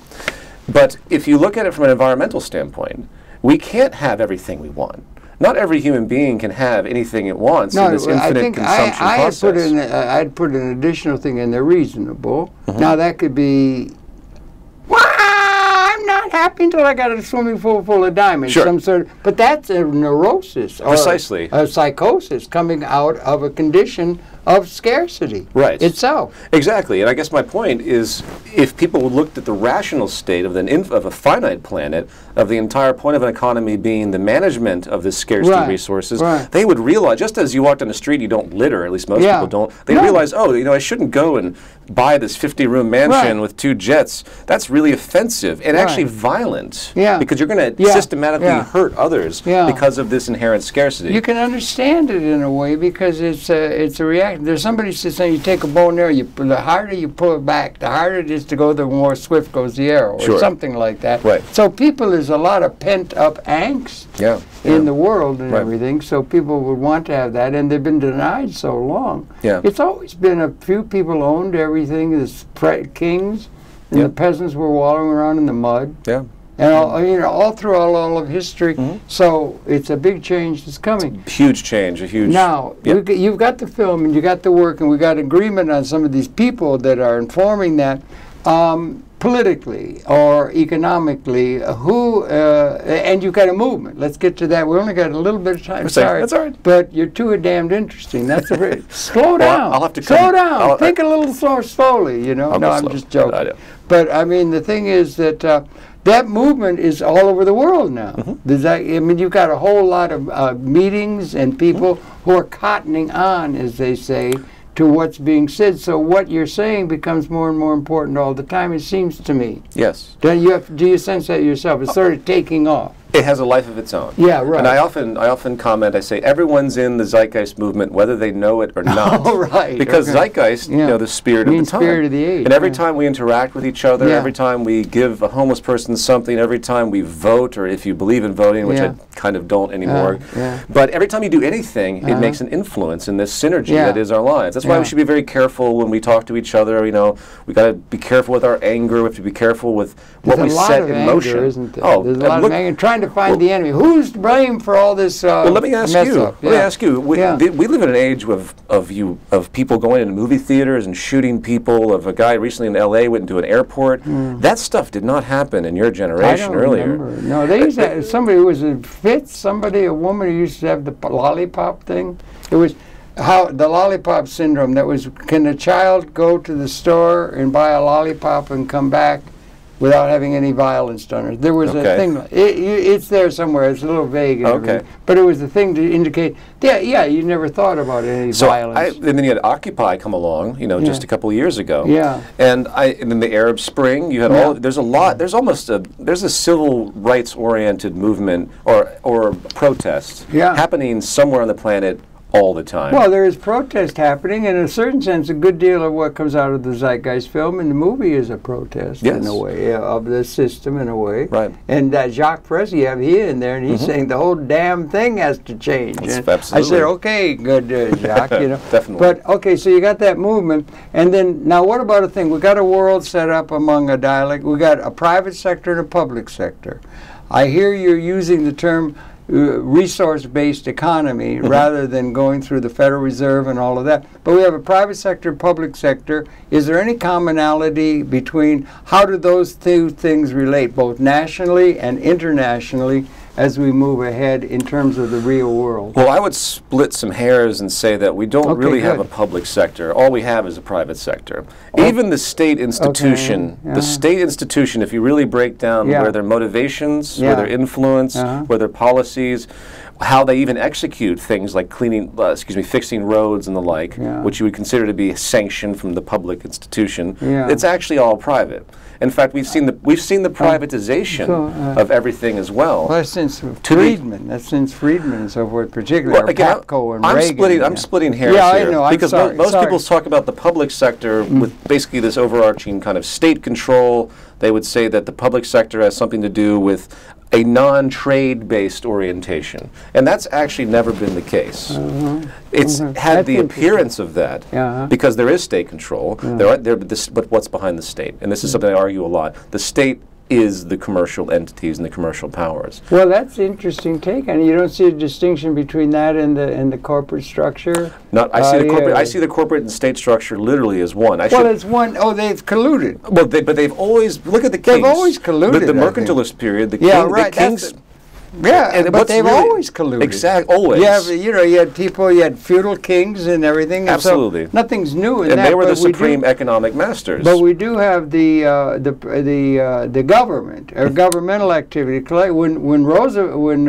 But if you look at it from an environmental standpoint, we can't have everything we want. Not every human being can have anything it wants in this infinite consumption process. I'd put an additional thing in there, reasonable. Now that could be, I'm not happy until I got a swimming pool full of diamonds. Some sort but that's a neurosis. Or Precisely. a psychosis coming out of a condition of scarcity itself. Exactly. And I guess my point is, if people looked at the rational state of a finite planet, of the entire point of an economy being the management of this scarcity resources, they would realize, just as you walk down the street, you don't litter, at least most people don't, they realize, oh, I shouldn't go and buy this 50-room mansion with 2 jets. That's really offensive and actually violent, because you're going to systematically hurt others because of this inherent scarcity. You can understand it in a way because it's a reaction. There's somebody saying you take a bow and arrow, the harder you pull it back, the harder it is to go, the more swift goes the arrow, or something like that. So there's a lot of pent-up angst in the world and everything, so people would want to have that, and they've been denied so long. It's always been a few people owned everything, the kings, and the peasants were wallowing around in the mud. And all through all of history, so it's a big change that's coming. Huge change, a huge. Now you've got the film and you got the work, and we got agreement on some of these people that are informing that. Politically or economically, and you've got a movement. Let's get to that. We only got a little bit of time. Sorry, that's all right. But you're too damned interesting. That's a very slow down. Well, I'll have to slow down. Think a little slowly. No, I'm just joking. But I mean, the thing is that that movement is all over the world now. You've got a whole lot of meetings and people who are cottoning on, as they say, to what's being said. So what you're saying becomes more and more important all the time, it seems to me. Yes. Do you sense that yourself? It's sort of taking off. It has a life of its own. Yeah, right. And I often comment, I say, everyone's in the Zeitgeist movement, whether they know it or not. Oh, right. Because Zeitgeist, the spirit of the time. Spirit of the age. And every time we interact with each other, every time we give a homeless person something, every time we vote, or if you believe in voting, which I kind of don't anymore, but every time you do anything, it makes an influence in this synergy that is our lives. That's why we should be very careful when we talk to each other. We got to be careful with our anger. We have to be careful with what we set in motion. There's a lot of anger, trying to find the enemy. Who's to blame for all this? Well, let me ask you. Let me ask you. We live in an age of people going into movie theaters and shooting people. Of a guy recently in L.A. went into an airport. That stuff did not happen in your generation earlier. Remember. No, they used to have, somebody who was a a woman who used to have the lollipop thing. It was the lollipop syndrome. That was, can a child go to the store and buy a lollipop and come back without having any violence done? There was a thing. It's there somewhere. It's a little vague. But it was a thing to indicate. You never thought about any violence. And then you had Occupy come along. Just a couple of years ago. And then the Arab Spring. You had there's a lot. There's a civil rights oriented movement or protest happening somewhere on the planet all the time. Well, there is protest happening, and in a certain sense, a good deal of what comes out of the Zeitgeist film and the movie is a protest in a way of the system in a way. Right. And Jacques Perez, you have he in there, and he's saying the whole damn thing has to change. Absolutely. I said, okay, good, Jacques. Definitely. But okay, so you got that movement, and then now what about a thing? We got a world set up among a dialect. We got a private sector and a public sector. I hear you're using the term resource-based economy rather than going through the Federal Reserve and all of that. But we have a private sector, public sector. Is there any commonality between how do those two things relate, both nationally and internationally, as we move ahead in terms of the real world? Well, I would split some hairs and say that we don't really have a public sector. All we have is a private sector. Even the state institution, if you really break down where their motivations, where their influence, where their policies, how they even execute things like fixing roads and the like, which you would consider to be sanctioned from the public institution, it's actually all private. In fact, we've seen the privatization of everything as well. Well, that's since Friedman. That's since Friedman and so forth, particularly Patco and Reagan. I'm splitting hairs here. I know. Because most people talk about the public sector with basically this overarching kind of state control. They would say that the public sector has something to do with a non-trade-based orientation. And that's actually never been the case. It's had the appearance of that because there is state control, but what's behind the state? And this is something I argue a lot. The state is the commercial entities and the commercial powers. Well, that's an interesting take, and you don't see a distinction between that and the corporate structure. I see the corporate and state structure literally as one. It's one. Oh, they've colluded. Well, but they've always look at the kings. They've always colluded. The mercantilist period. The kings. Yeah, but they've always colluded. Exactly, always. You had people, you had feudal kings and everything. Absolutely. So nothing's new in that. And they were the supreme economic masters. But we do have the government, or governmental activity. When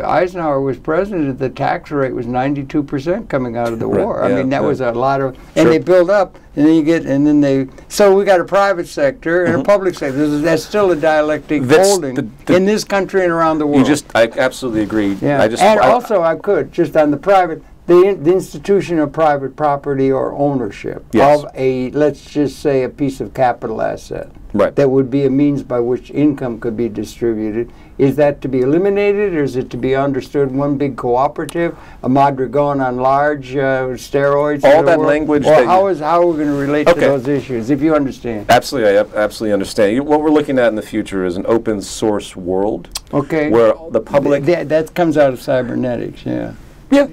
Eisenhower was president, the tax rate was 92% coming out of the war. I mean, that was a lot of, and they build up. And then you get, so we got a private sector and a public sector. That's still a dialectic holding in this country and around the world. I absolutely agree. Yeah. I could, just on the private, the institution of private property or ownership of let's just say, a piece of capital asset. Right. That would be a means by which income could be distributed. Is that to be eliminated, or is it to be understood one big cooperative, a Madrigon on large steroids? All that language. Or how are we going to relate to those issues, if you understand? Absolutely, I absolutely understand. What we're looking at in the future is an open source world. Okay. Where the public. That comes out of cybernetics, yeah. Yeah,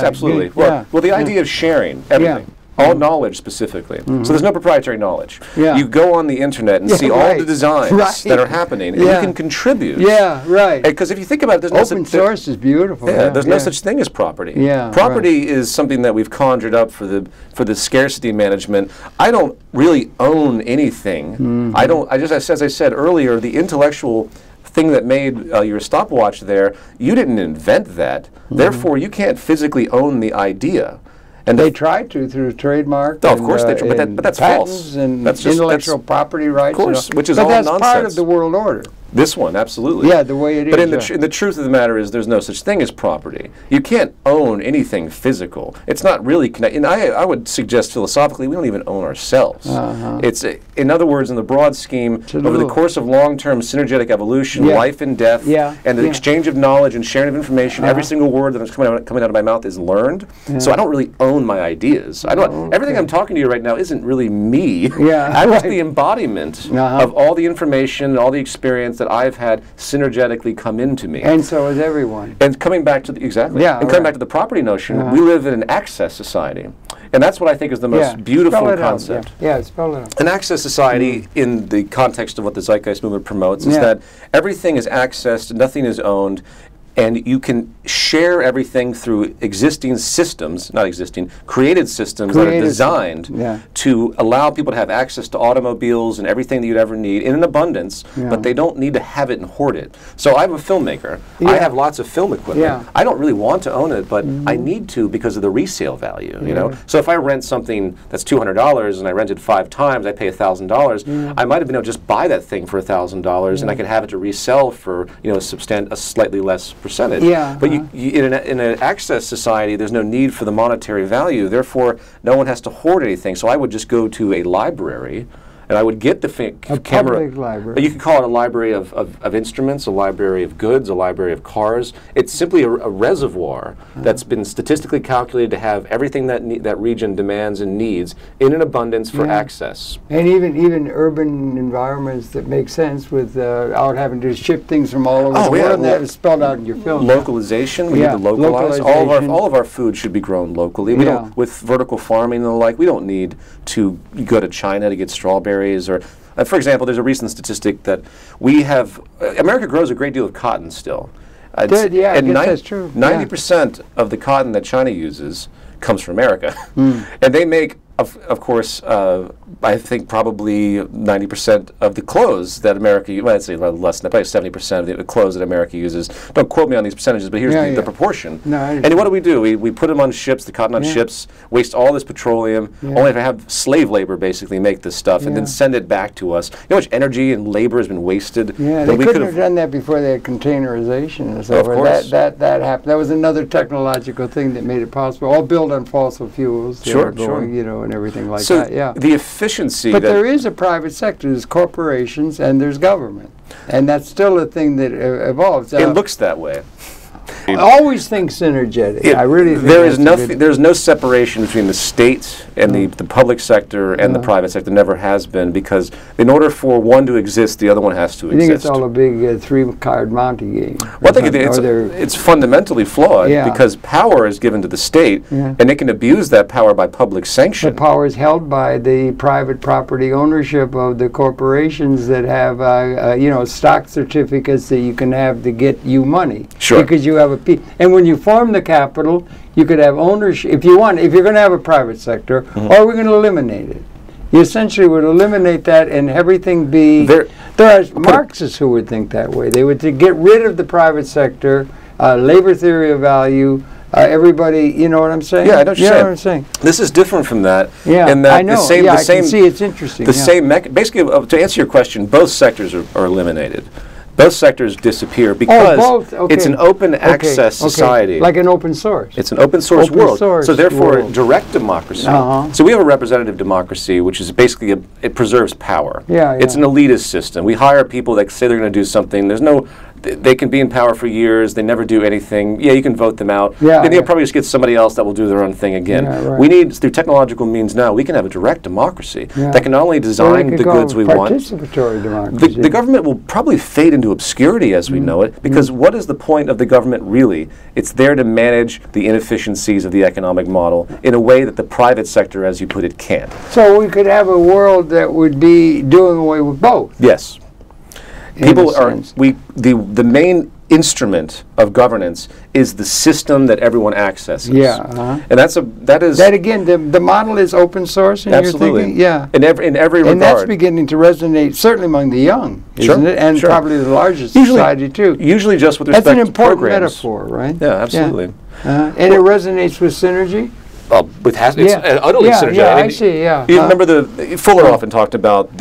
absolutely. Well, the idea of sharing everything. All knowledge specifically. So there's no proprietary knowledge. You go on the internet and see all the designs that are happening, and you can contribute. Yeah, right. Because if you think about it, there's open source is beautiful. There's no such thing as property. Property is something that we've conjured up for the scarcity management. I don't really own anything. As I said earlier, the intellectual thing that made your stopwatch there, you didn't invent that. Therefore, you can't physically own the idea. And they tried to through trademark. Oh, of course they tried, but that's false. And that's intellectual property rights. Of course, which is all nonsense. But that's part of the world order. This one, absolutely. Yeah, the way it is. But in the truth of the matter is, there's no such thing as property. You can't own anything physical. It's not really connected. And I would suggest philosophically, we don't even own ourselves. It's in other words, in the broad scheme, over the course of long-term synergetic evolution, life and death, and the exchange of knowledge and sharing of information, every single word that's coming out of my mouth is learned. So I don't really own my ideas. I don't. Everything I'm talking to you right now isn't really me. I'm just the embodiment of all the information, all the experience that I've had synergetically come into me. And so is everyone. And coming back to coming back to the property notion, we live in an access society. And that's what I think is the most beautiful concept. Spell it out. An access society, in the context of what the Zeitgeist Movement promotes, is that everything is accessed, nothing is owned, and you can share everything through existing systems, created systems that are designed to allow people to have access to automobiles and everything that you'd ever need in an abundance, but they don't need to have it and hoard it. So I'm a filmmaker. I have lots of film equipment. I don't really want to own it, but I need to because of the resale value, you know? So if I rent something that's $200 and I rent it 5 times, I pay $1,000, I might have been able to just buy that thing for $1,000 and I could have it to resell for, you know, a slightly less percentage. But in an access society, there's no need for the monetary value. Therefore, no one has to hoard anything. So I would just go to a library, and I would get the camera. Public library. You could call it a library of instruments, a library of goods, a library of cars. It's simply a reservoir that's been statistically calculated to have everything that region demands and needs in an abundance for access. And even urban environments that make sense without having to ship things from all over the world. And that is spelled out in your film. Localization. We need to localize. All of our food should be grown locally. We don't, with vertical farming and the like, we don't need to go to China to get strawberries. Or, for example, there's a recent statistic that we have. America grows a great deal of cotton still. And I guess that's true. 90% of the cotton that China uses comes from America, and they make, of course, I think probably 90% of the clothes that America, well, I'd say less than that, probably 70% of the clothes that America uses. Don't quote me on these percentages, but here's the proportion. And what do? We put them on ships, the cotton on ships, waste all this petroleum, only to have slave labor basically make this stuff, and then send it back to us. You know how much energy and labor has been wasted? Yeah, they couldn't have done that before they had containerization and so forth. That happened. That was another technological thing that made it possible. All built on fossil fuels. Sure. You know, and everything like that. Yeah. The efficiency. But there is a private sector. There's corporations and there's government, and that's still a thing that evolves. It looks that way. always think synergetic. I really think there is nothing. There's no separation between the state and the public sector and the private sector. Never has been, because in order for one to exist, the other one has to exist. You think it's all a big three-card Monte game? Well, I think it's fundamentally flawed, because power is given to the state, and it can abuse that power by public sanction. The power is held by the private property ownership of the corporations that have, stock certificates that you can have to get you money. Sure. Because you have and when you form the capital, you could have ownership. If you're going to have a private sector, or we're going to eliminate it. You essentially would eliminate that and everything be. There are Marxists who would think that way. They would get rid of the private sector, labor theory of value. Everybody, you know what I'm saying? Yeah, I know what you're saying. This is different from that. Yeah, in that I know. I can see it's interesting. Basically, to answer your question, both sectors are eliminated. Both sectors disappear because it's an open access society. Like an open source. It's an open source world. So therefore, direct democracy. So we have a representative democracy, which is basically, it preserves power. It's an elitist system. We hire people that say they're going to do something. They can be in power for years. They never do anything. Yeah, you can vote them out. Then you'll probably just get somebody else that will do their own thing again. We need, through technological means now, we can have a direct democracy that can not only design the goods we want. Participatory democracy. The government will probably fade into obscurity as we know it, because what is the point of the government really? It's there to manage the inefficiencies of the economic model in a way that the private sector, as you put it, can't. So we could have a world that would be doing away with both. Yes. People are the main instrument of governance is the system that everyone accesses. And that again, the model is open source. In absolutely. Your thinking? Yeah. In every regard. And that's beginning to resonate certainly among the young, isn't it? And probably the largest society too. Usually just with respect to programs. That's an important metaphor, right? Yeah, absolutely. And it resonates with synergy. It's utterly synergy. Yeah, I see. Yeah. You remember Fuller often talked about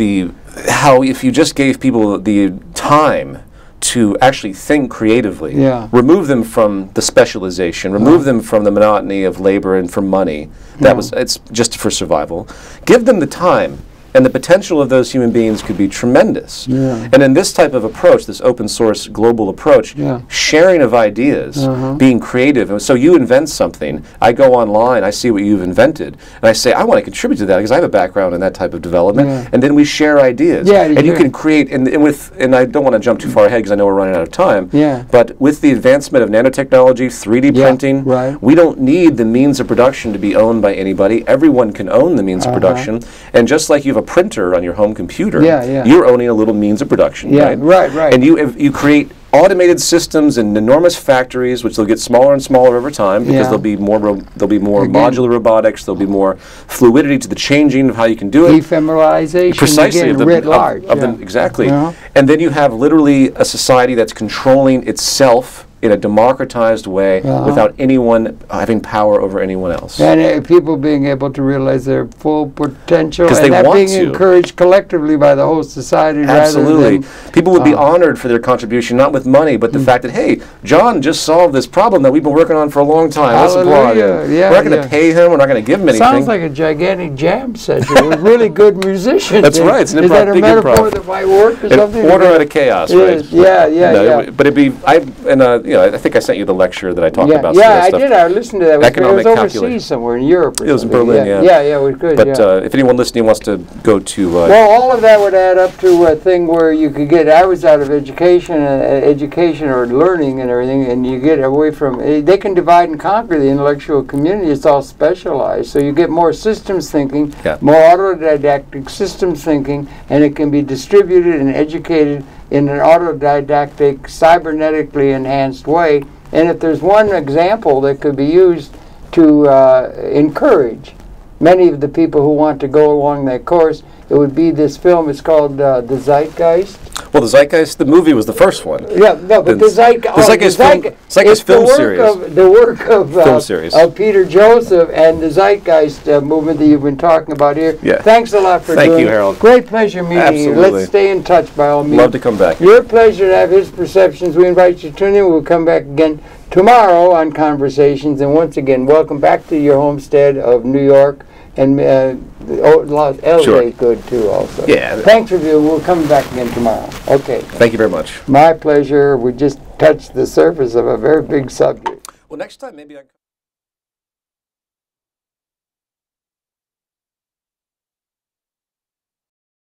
how if you just gave people the time to actually think creatively, remove them from the specialization, remove them from the monotony of labor and from money, it's just for survival. Give them the time, and the potential of those human beings could be tremendous. And in this type of approach, this open source global approach, sharing of ideas, being creative. And so you invent something, I go online, I see what you've invented, and I say, I want to contribute to that because I have a background in that type of development. And then we share ideas. And you can create, and I don't want to jump too far ahead because I know we're running out of time, but with the advancement of nanotechnology, 3D printing, we don't need the means of production to be owned by anybody. Everyone can own the means of production. And just like you have a printer on your home computer, you're owning a little means of production, right? And you create automated systems in enormous factories, which they'll get smaller and smaller over time because there'll be more modular robotics, there'll be more fluidity to the changing of how you can do it. Ephemeralization, precisely, writ large. Exactly. And then you have literally a society that's controlling itself in a democratized way without anyone having power over anyone else. And people being able to realize their full potential, and that being encouraged collectively by the whole society. Absolutely. People would be honored for their contribution, not with money, but the fact that, hey, John just solved this problem that we've been working on for a long time. Let's applaud him. We're not going to pay him. We're not going to give him anything. Sounds like a gigantic jam session with really good musicians. That's right. It's an Is that a metaphor that might work or something? Order out of chaos, right? But it'd be, I think I sent you the lecture that I talked about. Yeah, I did. I listened to that. It was overseas somewhere in Europe. It was in Berlin, Yeah, it was good. But if anyone listening wants to go to... well, all of that would add up to a thing where you could get... I was out of education or learning and everything, and you get away from... They can divide and conquer the intellectual community. It's all specialized. So you get more systems thinking, more autodidactic systems thinking, and it can be distributed and educated in an autodidactic, cybernetically enhanced way. And if there's one example that could be used to encourage many of the people who want to go along that course, it would be this film. It's called The Zeitgeist. Well, the Zeitgeist, the movie was the first one. Yeah, no, but the Zeitgeist film series. The work of film series of Peter Joseph and the Zeitgeist movement that you've been talking about here. Yeah. Thanks a lot for doing it. Thank you, Harold. Great pleasure meeting you. Let's stay in touch by all means. Love to come back. Your pleasure to have his perceptions. We invite you to tune in. We'll come back again tomorrow on Conversations. And once again, welcome back to your homestead of New York. And LA is good too also. Yeah. Thanks for viewing. We'll come back again tomorrow. Okay. Thank you very much. My pleasure. We just touched the surface of a very big subject. Well, next time maybe I